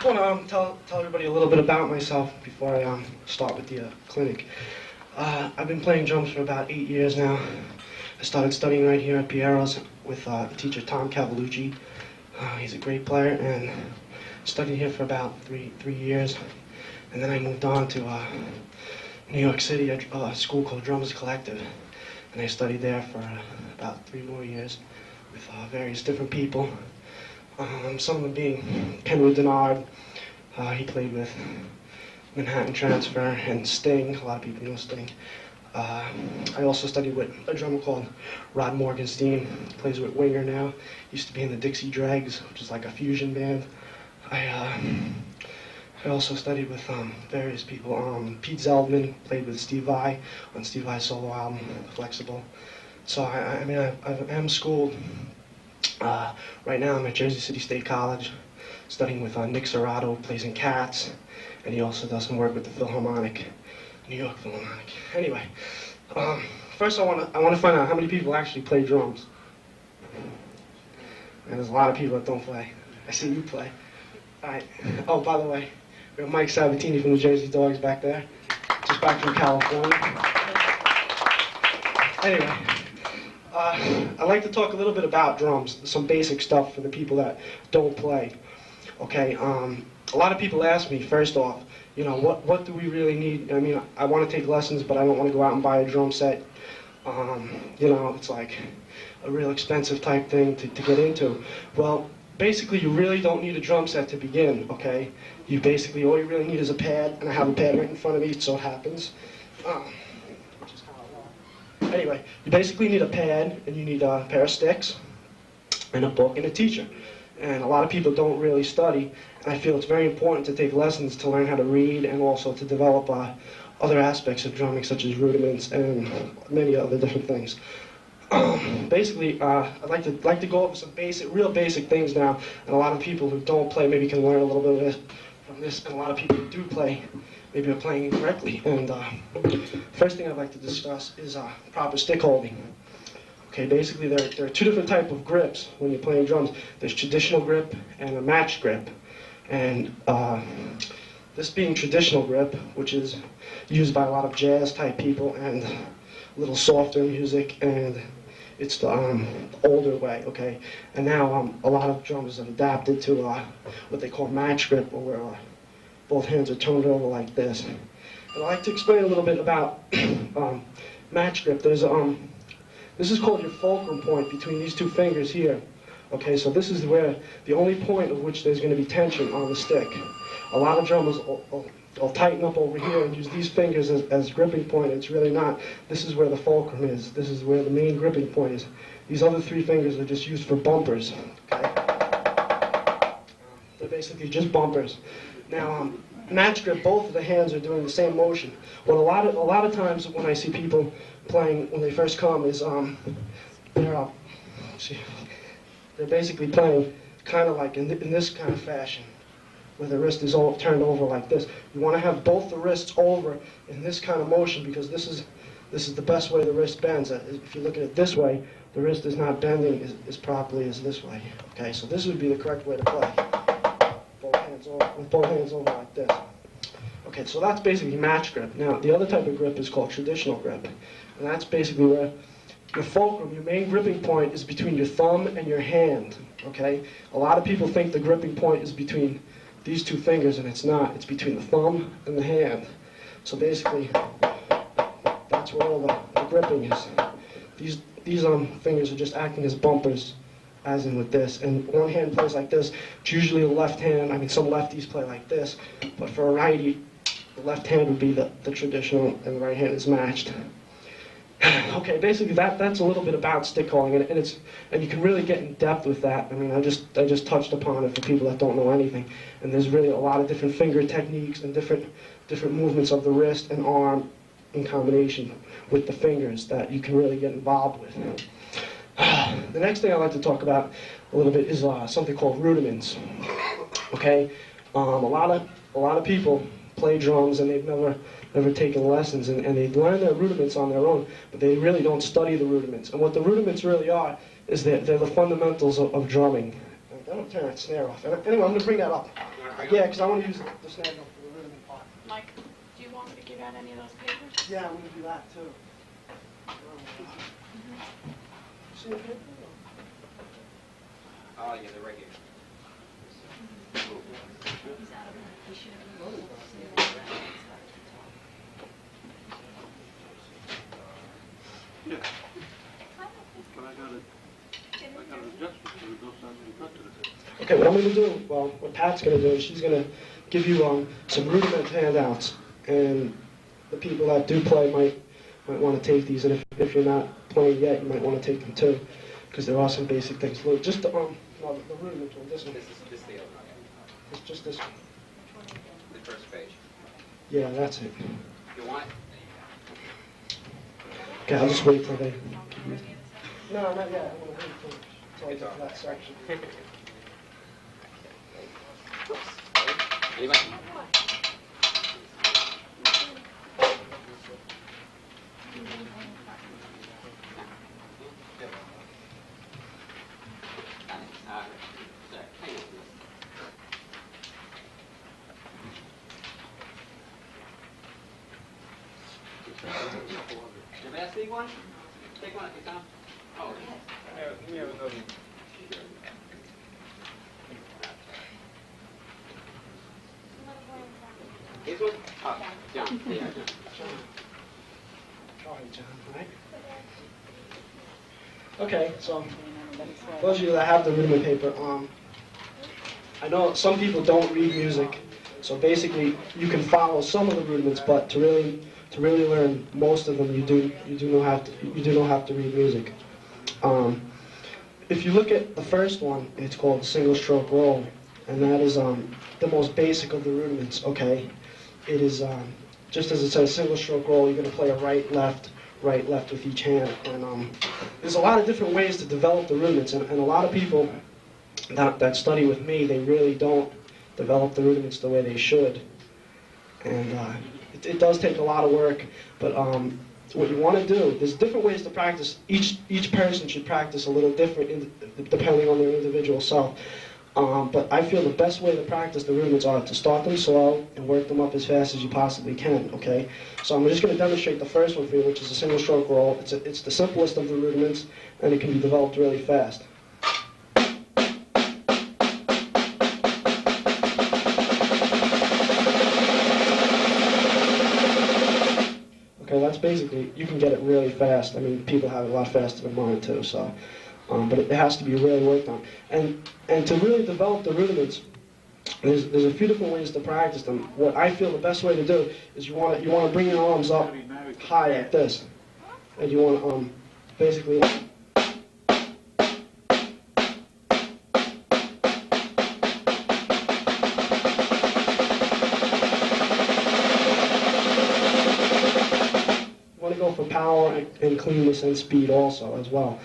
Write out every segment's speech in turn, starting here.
I want to tell everybody a little bit about myself before I start with the clinic. I've been playing drums for about 8 years now. I started studying right here at Piero's with teacher Tom Cavalucci. He's a great player, and studied here for about three years. And then I moved on to New York City, a school called Drums Collective. And I studied there for about 3 more years with various different people. Some of them being Kenwood Denard. He played with Manhattan Transfer and Sting. A lot of people know Sting. I also studied with a drummer called Rod Morgenstein. He plays with Winger now. Used to be in the Dixie Dregs, which is like a fusion band. I also studied with various people. Pete Zeldman played with Steve Vai on Steve Vai's solo album, Flexible. So I am schooled. Right now I'm at Jersey City State College, studying with Nick Serrato, who plays in Cats, and he also does some work with the Philharmonic, New York Philharmonic. Anyway, first I want to find out how many people actually play drums. And there's a lot of people that don't play. I see you play. All right. Oh, by the way, we have Mike Sabatini from the Jersey Dogs back there, just back from California. Anyway. I'd like to talk a little bit about drums, some basic stuff for the people that don't play. Okay, a lot of people ask me, first off, you know, what do we really need? I mean, I want to take lessons, but I don't want to go out and buy a drum set. You know, it's like a real expensive type thing to get into. Well, basically, you really don't need a drum set to begin, okay? All you really need is a pad, and I have a pad right in front of me, so it happens. Anyway, you basically need a pad, and you need a pair of sticks, and a book, and a teacher. And a lot of people don't really study, and I feel it's very important to take lessons to learn how to read, and also to develop other aspects of drumming, such as rudiments, and many other different things. Basically, I'd like to go over some real basic things now, and a lot of people who don't play maybe can learn a little bit of this from this, and a lot of people who do play maybe are playing incorrectly. And first thing I'd like to discuss is proper stick holding. Okay, basically there are two different types of grips when you're playing drums. There's traditional grip and a match grip. And this being traditional grip, which is used by a lot of jazz type people and a little softer music, and it's the older way, okay? And now a lot of drummers have adapted to what they call match grip, or where both hands are turned over like this. And I'd like to explain a little bit about match grip. There's this is called your fulcrum point between these two fingers here. Okay, so this is where the only point of which there's going to be tension on the stick. A lot of drummers will tighten up over here and use these fingers as gripping point. It's really not. This is where the fulcrum is. This is where the main gripping point is. These other three fingers are just used for bumpers. Okay? They're basically just bumpers. Now, match grip, both of the hands are doing the same motion. What a lot of times when I see people playing when they first come is they're basically playing kind of like in this kind of fashion, where the wrist is all turned over like this. You want to have both the wrists over in this kind of motion, because this is the best way the wrist bends. If you look at it this way, the wrist is not bending as properly as this way. Okay, so this would be the correct way to play. With both hands over like this. Okay, so that's basically match grip. Now, the other type of grip is called traditional grip. And that's basically where your fulcrum, your main gripping point, is between your thumb and your hand. Okay? A lot of people think the gripping point is between these two fingers, and it's not. It's between the thumb and the hand. So basically, that's where all the gripping is. These fingers are just acting as bumpers, as in with this. And one hand plays like this. It's usually the left hand. I mean, some lefties play like this. But for a righty, the left hand would be the traditional, and the right hand is matched. Okay, basically that's a little bit about stick holding, and you can really get in depth with that. I mean, I just touched upon it for people that don't know anything. And there's really a lot of different finger techniques and different movements of the wrist and arm in combination with the fingers that you can really get involved with. The next thing I'd like to talk about a little bit is something called rudiments. Okay, a lot of people play drums and they've never taken lessons, and they learn their rudiments on their own, but they really don't study the rudiments. And what the rudiments really are is they're the fundamentals of drumming. I'm going to turn that snare off. Anyway, I'm going to bring that up. Yeah, because I want to use the snare drum for the rudiment part. Mike, do you want me to give out any of those papers? Yeah, I'm going to do that too. See the paper? Oh, yeah, they're right here. Yeah. But I got an adjustment, so there's no sound to cut to this. Okay, what I'm going to do, well, what Pat's going to do is she's going to give you some rudiment handouts, and the people that do play might want to take these, and if you're not playing yet, you might want to take them too, because there are some basic things. Look, just the rudiment one, this one. This is the other one. It's just this one. The first page. Yeah, that's it. You want? Okay, I'll just wait till they... No, not yet. I want to wait till I get to that section. Anybody? The last big one? Take one at a time. Oh, give me a go. This one? Oh, John. Yeah, John. Try, John, right? Okay, so those of you that have the rudiment paper, I know some people don't read music, so basically you can follow some of the rudiments, but to really learn most of them, you do not have to read music. If you look at the first one, it's called single stroke roll, and that is the most basic of the rudiments. Okay, it is just as it says single stroke roll. You're going to play a right left with each hand, and there's a lot of different ways to develop the rudiments, and a lot of people that study with me, they really don't develop the rudiments the way they should, and it does take a lot of work, but what you want to do, there's different ways to practice. Each person should practice a little different depending on their individual self. But I feel the best way to practice the rudiments are to start them slow and work them up as fast as you possibly can, okay? So I'm just going to demonstrate the first one for you, which is a single stroke roll. It's the simplest of the rudiments, and it can be developed really fast. Okay, that's basically, you can get it really fast. I mean, people have it a lot faster than mine too, so. But it has to be really worked on. And to really develop the rudiments, there's a few different ways to practice them. What I feel the best way to do is you want to bring your arms up high like this. And you want to basically... go for power and cleanness and speed also as well.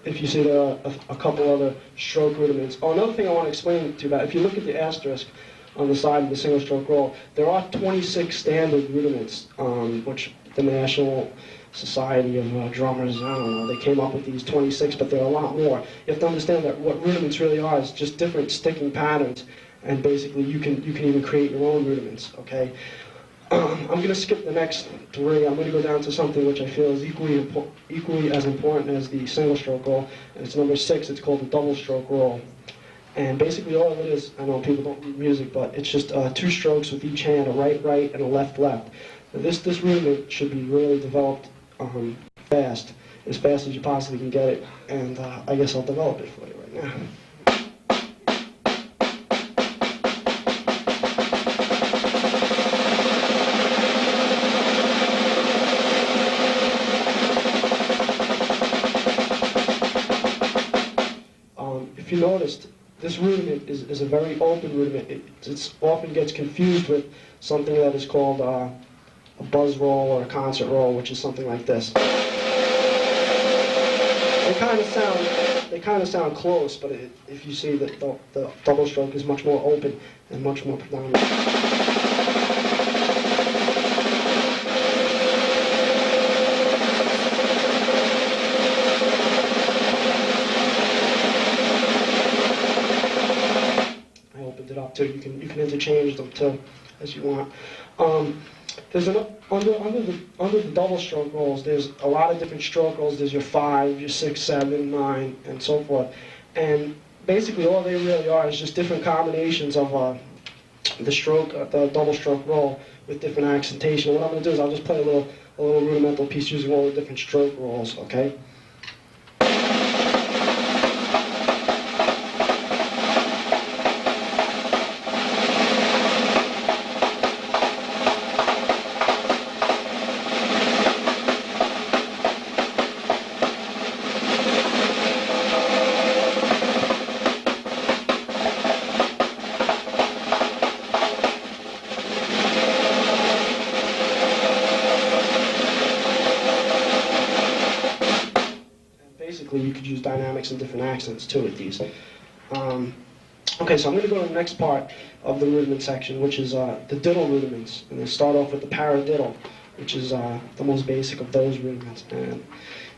If you see, there are a couple other stroke rudiments. Oh, another thing I want to explain to you about, if you look at the asterisk on the side of the single stroke roll, there are 26 standard rudiments, which the National Society of Drummers, I don't know, they came up with these 26, but there are a lot more. You have to understand that what rudiments really are is just different sticking patterns, and basically you can even create your own rudiments, okay? I'm going to skip the next three. I'm going to go down to something which I feel is equally as important as the single stroke roll, and it's number 6. It's called the double stroke roll. And basically all it is, I know people don't read music, but it's just 2 strokes with each hand, a right, and a left. Now this rudiment should be really developed fast, as fast as you possibly can get it, and I guess I'll develop it for you right now. If you noticed, this rudiment is a very open rudiment. It often gets confused with something that is called a buzz roll or a concert roll, which is something like this. They kind of sound close, but if you see that the double stroke is much more open and much more predominant. To can interchange them too, as you want. There's under the double stroke rolls, there's a lot of different stroke rolls. There's your 5, your 6, 7, 9, and so forth. And basically all they really are is just different combinations of the double stroke roll with different accentation. And what I'm going to do is I'll just play a little rudimental piece using all the different stroke rolls, okay? You could use dynamics and different accents too with these. Okay, so I'm going to go to the next part of the rudiment section, which is the diddle rudiments. And they start off with the paradiddle, which is the most basic of those rudiments. And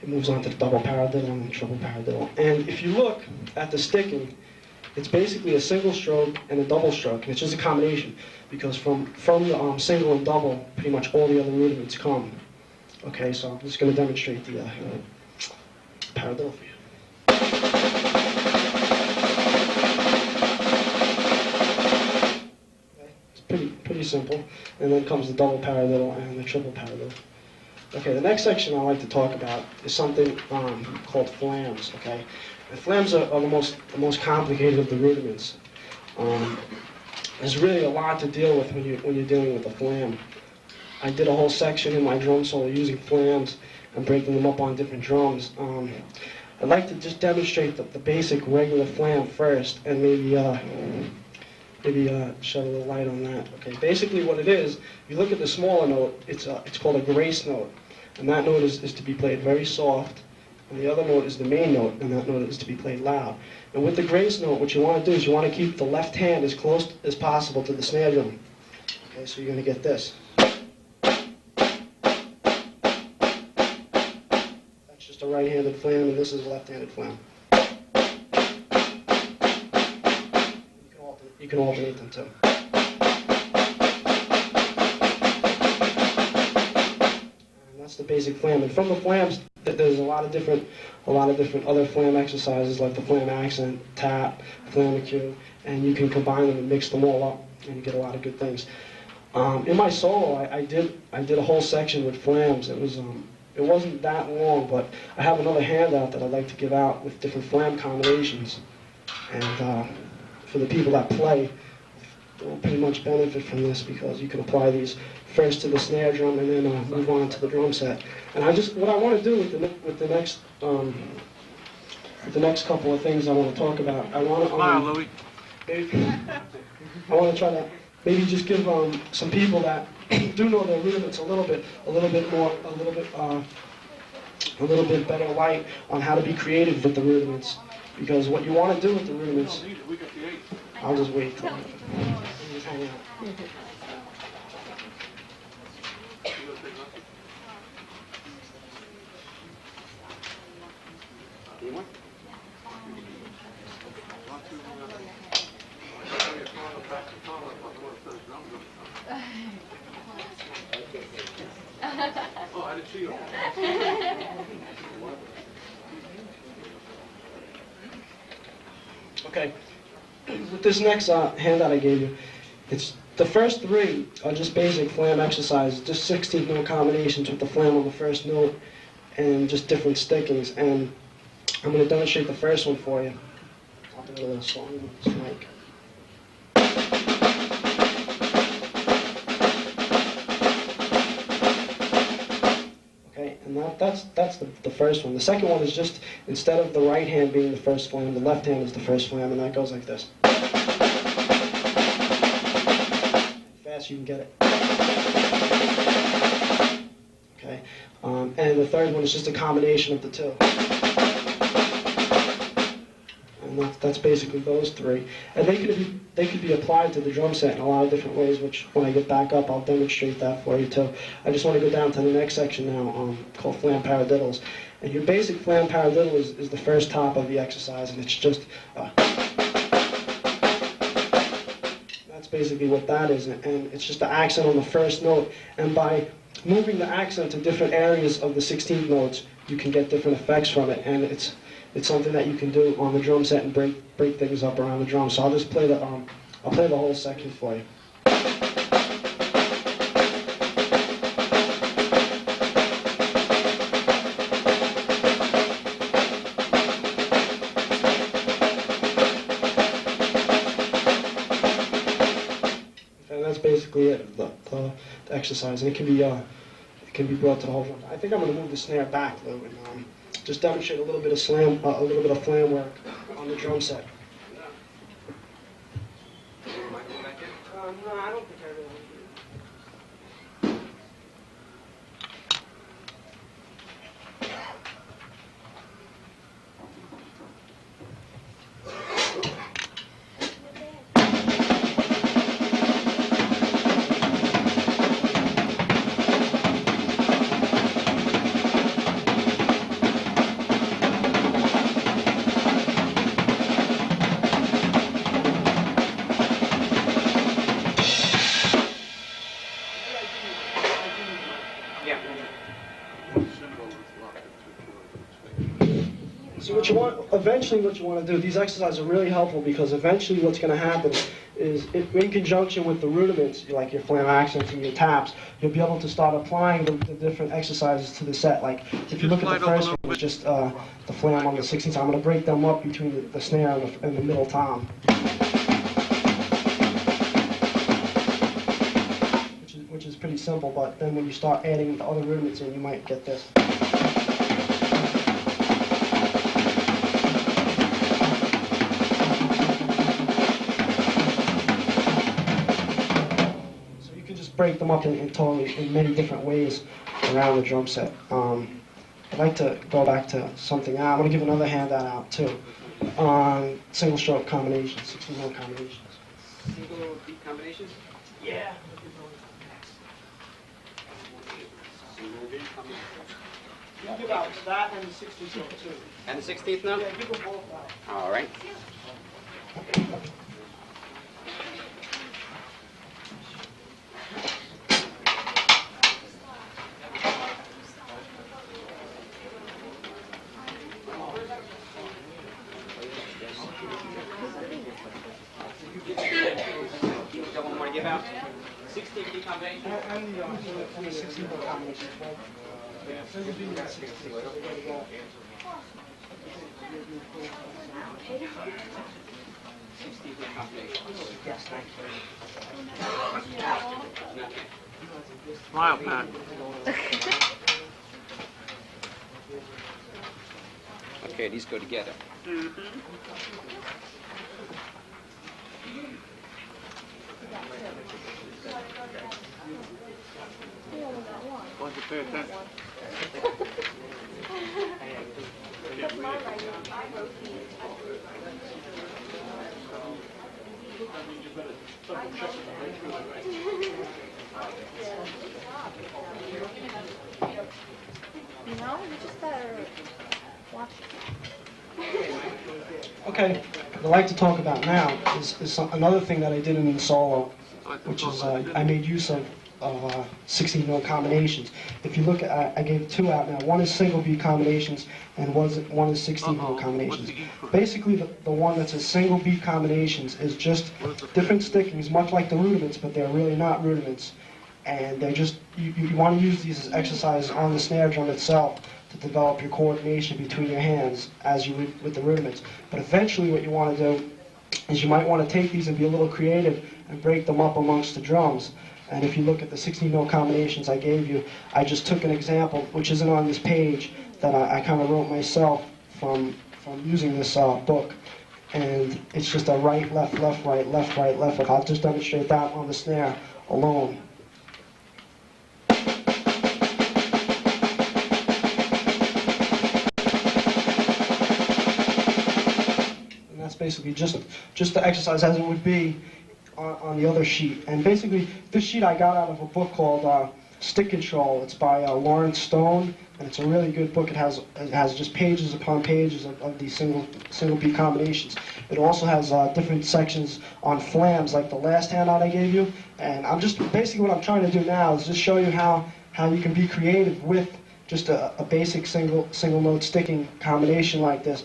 it moves on to the double paradiddle and the triple paradiddle. And if you look at the sticking, it's basically a single stroke and a double stroke. And it's just a combination, because from the single and double, pretty much all the other rudiments come. Okay, so I'm just going to demonstrate the paradiddle for you. Okay, it's pretty simple. And then comes the double paradiddle and the triple paradiddle. Okay, the next section I like to talk about is something called flams. Okay, and flams are the most complicated of the rudiments. There's really a lot to deal with when you're dealing with a flam. I did a whole section in my drum solo using flams and breaking them up on different drums. I'd like to just demonstrate the basic regular flam first, and maybe shed a little light on that. Okay, basically what it is, if you look at the smaller note, it's called a grace note, and that note is to be played very soft, and the other note is the main note, and that note is to be played loud. And with the grace note, what you want to do is you want to keep the left hand as close as possible to the snare drum. Okay, so you're going to get this. Just a right-handed flam, and this is a left-handed flam. You can alternate them too. And that's the basic flam. And from the flams, there's a lot of different other flam exercises, like the flam accent, tap, flamacue, and you can combine them and mix them all up, and you get a lot of good things. In my solo, I did a whole section with flams. It wasn't that long, but I have another handout that I'd like to give out with different flam combinations. And for the people that play, they'll pretty much benefit from this, because you can apply these first to the snare drum and then move on to the drum set. And what I want to do with the next couple of things I want to talk about, I want to try to maybe just give some people that do know their rudiments a little bit better light on how to be creative with the rudiments. Because what you want to do with the rudiments, I'll just wait till just hang out. Oh, I didn't see you. Okay, with this next handout I gave you, it's the first 3 are just basic flam exercises, just 16 note combinations with the flam on the first note and just different stickings. And I'm going to demonstrate the first one for you. I'll do it a little slower with this mic. And that's the first one. The second one is just, instead of the right hand being the first flam, the left hand is the first flam, and that goes like this. Fast you can get it. Okay. And the third one is just a combination of the two. And that's basically those 3. And they could be applied to the drum set in a lot of different ways, which when I get back up, I'll demonstrate that for you too. I just want to go down to the next section now, called flam paradiddles. And your basic flam paradiddle is the first top of the exercise, and it's just that's basically what that is, and it's just the accent on the first note. And by moving the accent to different areas of the 16th notes, you can get different effects from it, and it's something that you can do on the drum set and break things up around the drum. So I'll just play the whole section for you. And that's basically it, the exercise. And it can be brought to the whole drum. I think I'm going to move the snare back though, and just demonstrate a little bit of flam work on the drum set. No, I don't think I really do. So eventually what you want to do, these exercises are really helpful because eventually what's going to happen is, in conjunction with the rudiments, like your flam accents and your taps, you'll be able to start applying the different exercises to the set. Like, if you look at the first one, it's just the flam on the 16th. I'm going to break them up between the snare and the middle tom. Which is pretty simple, but then when you start adding the other rudiments in, you might get this. Break them up in many different ways around the drum set. I'd like to go back to something. I'm going to give another handout out too on single stroke combinations, 16-note combinations. Single beat combinations? Yeah. Single beat combinations. You can give out that and the 16th note too. And the 16th note? Yeah, give them both out. All right. One more to give out. 16 beat combination. And the 16-note combinations. Single beat and 16th. Yes, thank you. Smile, Pat. Okay, these go together. Why don't you pay attention? No, you just better watch. Okay, what I'd like to talk about now is another thing that I did in the solo, which is I made use of 16-note combinations. If you look at, I gave two out now. One is single beat combinations, and one is 16-note combinations. Basically, the one that's a single beat combinations is just different stickings, much like the rudiments, but they're really not rudiments. And they're just, you want to use these as exercises on the snare drum itself to develop your coordination between your hands as you would with the rudiments. But eventually what you want to do is you might want to take these and be a little creative and break them up amongst the drums. And if you look at the 16-note combinations I gave you, I just took an example, which isn't on this page, that I kind of wrote myself from using this book. And it's just a right, left, left, right, left, right, left, left. I'll just demonstrate that on the snare alone. And that's basically just the exercise as it would be on the other sheet. And basically, this sheet I got out of a book called Stick Control. It's by Lawrence Stone, and it's a really good book. It has just pages upon pages of these single beat combinations. It also has different sections on flams, like the last handout I gave you. And I'm just basically what I'm trying to do now is just show you how you can be creative with just a basic single note sticking combination like this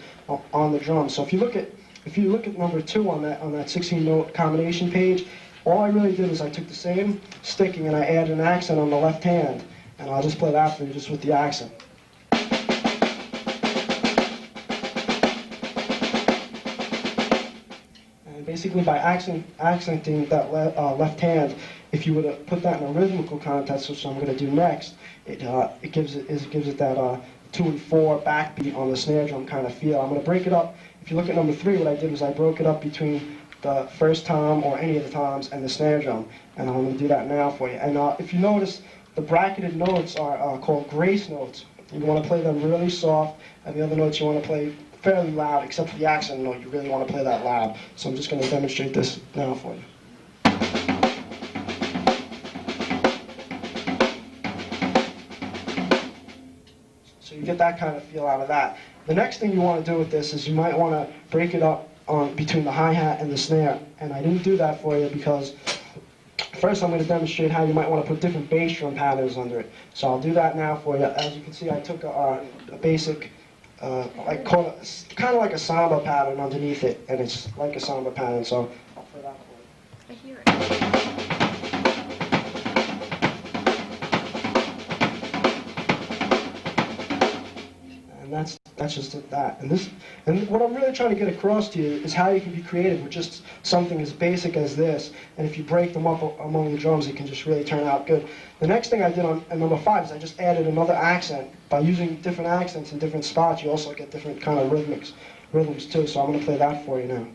on the drum. So if you look at number 2 on that 16 note combination page, all I really did is I took the same sticking and I added an accent on the left hand, and I'll just play that for you just with the accent. And basically by accenting that left hand, if you were to put that in a rhythmical context, which I'm going to do next, it gives it that 2 and 4 backbeat on the snare drum kind of feel. I'm going to break it up. If you look at number 3, what I did was I broke it up between the first tom or any of the toms and the snare drum, and I'm going to do that now for you. And if you notice, the bracketed notes are called grace notes. You want to play them really soft, and the other notes you want to play fairly loud, except for the accent note. You really want to play that loud. So I'm just going to demonstrate this now for you. So you get that kind of feel out of that. The next thing you want to do with this is you might want to break it up between the hi-hat and the snare. And I didn't do that for you because first I'm going to demonstrate how you might want to put different bass drum patterns under it. So I'll do that now for you. As you can see, I took a basic, kind of like a samba pattern underneath it, and it's like a samba pattern. So I'll play that for you. I hear it. And that's just that. And what I'm really trying to get across to you is how you can be creative with just something as basic as this. And if you break them up among the drums, it can just really turn out good. The next thing I did on number 5 is I just added another accent. By using different accents in different spots, you also get different kind of rhythms too. So I'm going to play that for you now.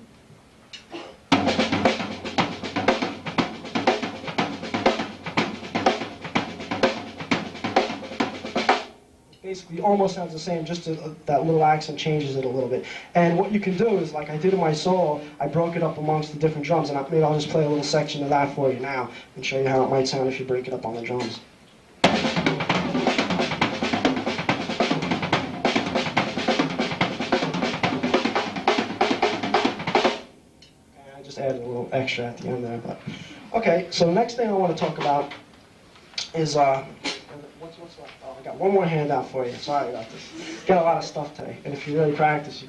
Basically almost sounds the same, just that little accent changes it a little bit. And what you can do is, like I did in my solo, I broke it up amongst the different drums, and maybe I'll just play a little section of that for you now and show you how it might sound if you break it up on the drums. And I just added a little extra at the end there. But okay, so the next thing I want to talk about is what's left? Oh, I got one more handout for you. Sorry about this. Got a lot of stuff today, and if you really practice,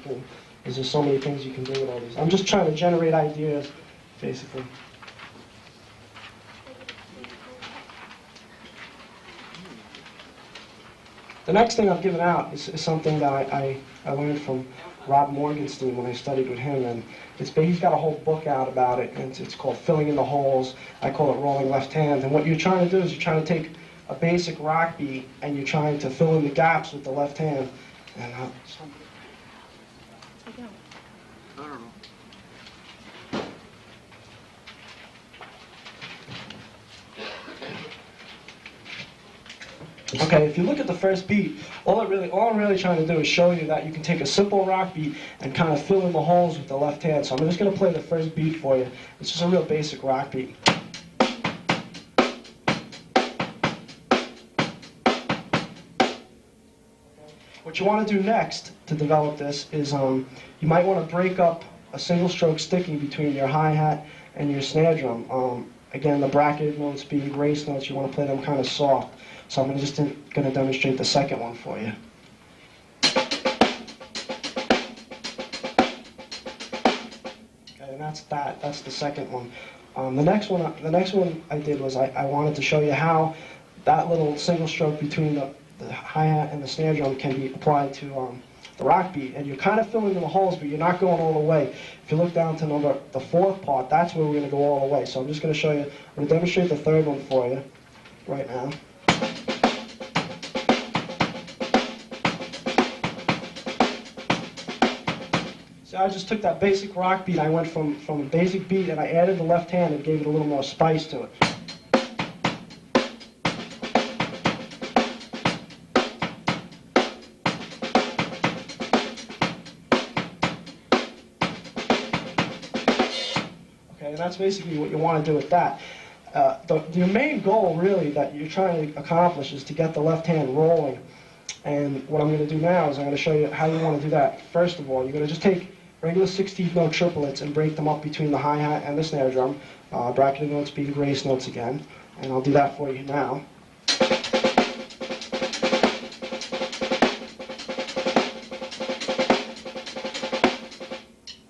there's just so many things you can do with all these. I'm just trying to generate ideas, basically. The next thing I've given out is something that I learned from Rob Morgenstein when I studied with him, and he's got a whole book out about it, and it's called Filling in the Holes. I call it Rolling Left Hand, and what you're trying to do is you're trying to take a basic rock beat, and you're trying to fill in the gaps with the left hand. And I don't. I don't know. Okay, if you look at the first beat, all I'm really trying to do is show you that you can take a simple rock beat and kind of fill in the holes with the left hand. So I'm just going to play the first beat for you. It's just a real basic rock beat. What you want to do next to develop this is you might want to break up a single stroke sticking between your hi-hat and your snare drum. Again, the bracketed notes being grace notes, you want to play them kind of soft. So I'm just going to demonstrate the second one for you. Okay, and that's the second one. The next one I did was I wanted to show you how that little single stroke between the hi-hat and the snare drum can be applied to the rock beat, and you're kind of filling in the holes, but you're not going all the way. If you look down to the fourth part, that's where we're going to go all the way. So I'm just going to show you, I'm going to demonstrate the third one for you right now. So I just took that basic rock beat, I went from a basic beat, and I added the left hand and gave it a little more spice to it. And that's basically what you want to do with that. your main goal really that you're trying to accomplish is to get the left hand rolling. And what I'm going to do now is I'm going to show you how you want to do that. First of all, you're going to just take regular 16th note triplets and break them up between the hi-hat and the snare drum, bracketed notes being grace notes again, and I'll do that for you now.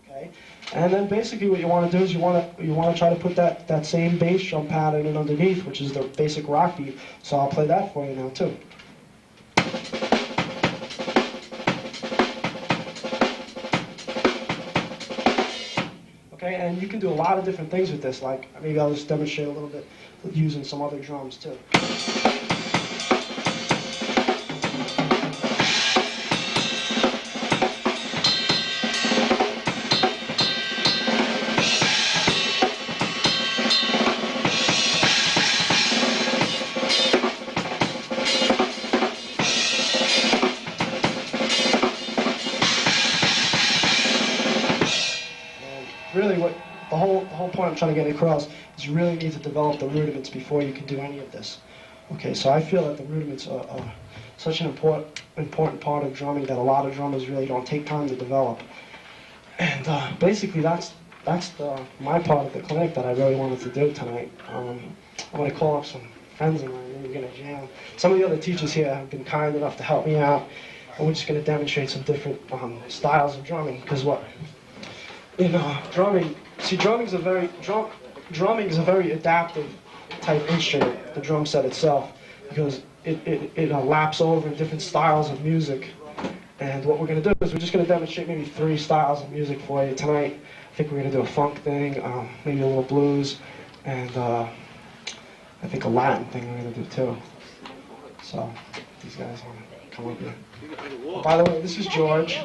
Okay, and then basically what you want to do is you want to try to put that same bass drum pattern in underneath, which is the basic rock beat. So I'll play that for you now too. Okay, and you can do a lot of different things with this, like maybe I'll just demonstrate a little bit with using some other drums too. Really, what the whole point I'm trying to get across is you really need to develop the rudiments before you can do any of this. Okay, so I feel that the rudiments are such an important part of drumming that a lot of drummers really don't take time to develop. And basically, that's my part of the clinic that I really wanted to do tonight. I'm going to call up some friends of mine and we're going to jam. Some of the other teachers here have been kind enough to help me out, and we're just going to demonstrate some different styles of drumming. Because in drumming, see, drumming is a very adaptive type instrument, the drum set itself, because it laps over in different styles of music. And what we're going to do is we're just going to demonstrate maybe 3 styles of music for you tonight. I think we're going to do a funk thing, maybe a little blues, and I think a Latin thing we're going to do too. So these guys want to come up here. By the way, this is George.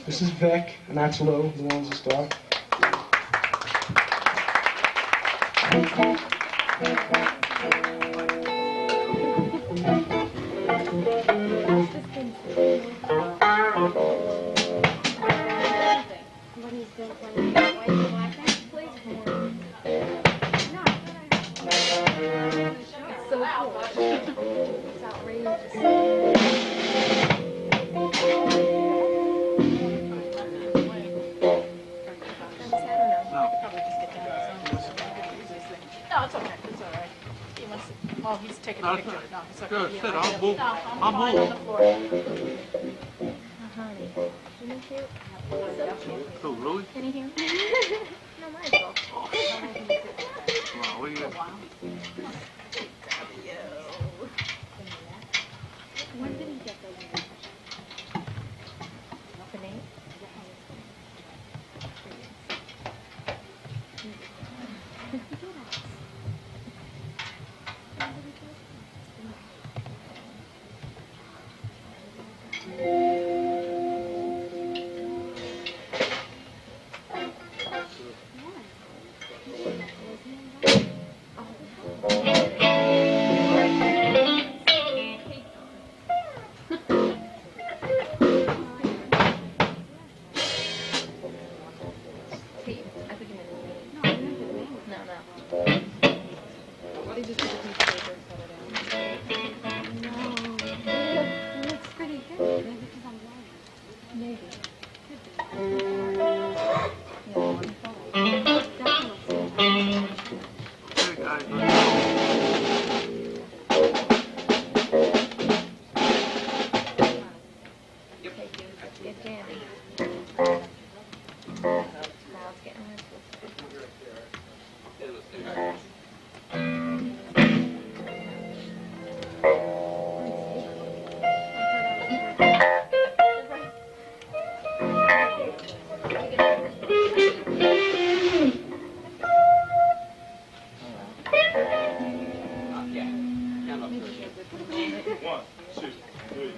This is Vic, and that's Lou, who owns the store. No, it's okay. It's all right. He wants to, well, he's taking a No, picture. it's No, it's okay. Good, Yeah, sit, right I'll here. move. No, I'll I'm fine on move. the floor. Honey, isn't it cute? Who, Louis? Can you hear me? No, Michael. Wow, what do you got? When did he get those? The name? Okay, guys, let's Get jammy. Now it's getting Yeah. Count up 30. 1, 2, 3.